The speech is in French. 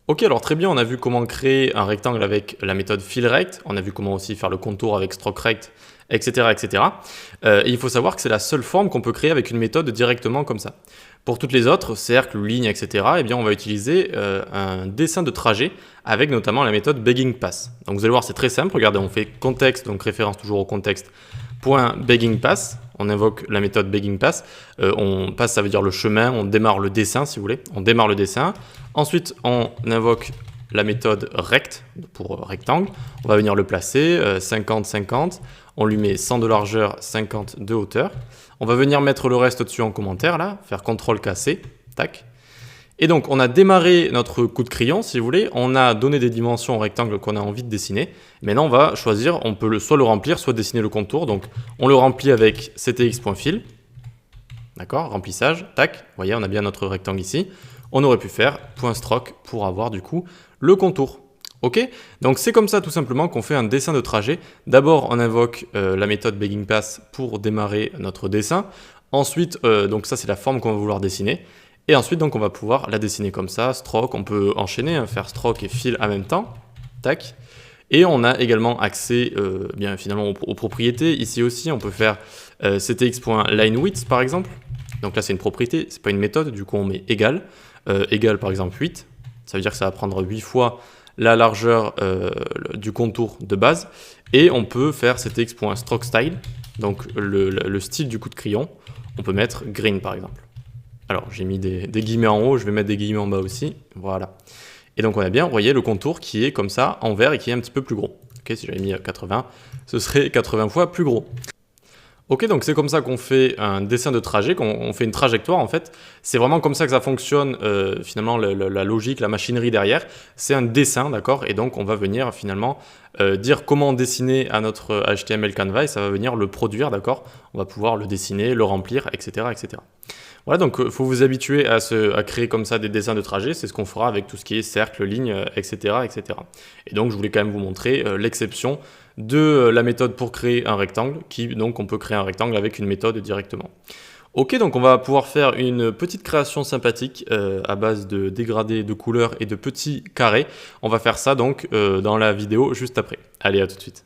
Ok, alors très bien, on a vu comment créer un rectangle avec la méthode fillRect, on a vu comment aussi faire le contour avec strokeRect, etc. etc. Et il faut savoir que c'est la seule forme qu'on peut créer avec une méthode directement comme ça. Pour toutes les autres, cercles, lignes, etc., eh bien on va utiliser un dessin de trajet avec notamment la méthode beggingPass. Donc vous allez voir, c'est très simple, regardez, on fait contexte, donc référence toujours au contexte, point beggingPass, on invoque la méthode beggingPass, on passe, ça veut dire le chemin, on démarre le dessin si vous voulez, on démarre le dessin. Ensuite, on invoque la méthode rect pour rectangle. On va venir le placer 50-50. On lui met 100 de largeur, 50 de hauteur. On va venir mettre le reste au-dessus en commentaire, là, faire CTRL-C, tac. Et donc, on a démarré notre coup de crayon, si vous voulez. On a donné des dimensions au rectangle qu'on a envie de dessiner. Maintenant, on va choisir, on peut soit le remplir, soit dessiner le contour. Donc, on le remplit avec ctx.fill. D'accord, remplissage, tac. Vous voyez, on a bien notre rectangle ici. On aurait pu faire .stroke pour avoir du coup le contour. Ok, donc c'est comme ça tout simplement qu'on fait un dessin de trajet. D'abord, on invoque la méthode beggingPass pour démarrer notre dessin. Ensuite, donc ça c'est la forme qu'on va vouloir dessiner. Et ensuite, donc on va pouvoir la dessiner comme ça, stroke, on peut enchaîner, faire stroke et fill en même temps. Tac. Et on a également accès bien finalement aux propriétés. Ici aussi, on peut faire ctx.lineWidth par exemple. Donc là, c'est une propriété, c'est pas une méthode, du coup on met égal. Égal par exemple 8, ça veut dire que ça va prendre 8 fois la largeur du contour de base. Et on peut faire ctx.strokeStyle, donc le style du coup de crayon. On peut mettre green par exemple. Alors j'ai mis des guillemets en haut, je vais mettre des guillemets en bas aussi, voilà. Et donc on a bien, vous voyez, le contour qui est comme ça, en vert et qui est un petit peu plus gros. Ok, si j'avais mis 80, ce serait 80 fois plus gros. Ok, donc c'est comme ça qu'on fait un dessin de trajet, qu'on fait une trajectoire en fait. C'est vraiment comme ça que ça fonctionne finalement la logique, la machinerie derrière. C'est un dessin, d'accord? Et donc on va venir finalement dire comment dessiner à notre HTML Canva et ça va venir le produire, d'accord? On va pouvoir le dessiner, le remplir, etc. etc. Voilà, donc il faut vous habituer à créer comme ça des dessins de trajet. C'est ce qu'on fera avec tout ce qui est cercle, ligne, etc., etc. Et donc je voulais quand même vous montrer l'exception de la méthode pour créer un rectangle, donc on peut créer un rectangle avec une méthode directement. Ok, donc on va pouvoir faire une petite création sympathique à base de dégradés de couleurs et de petits carrés. On va faire ça donc dans la vidéo juste après. Allez, à tout de suite.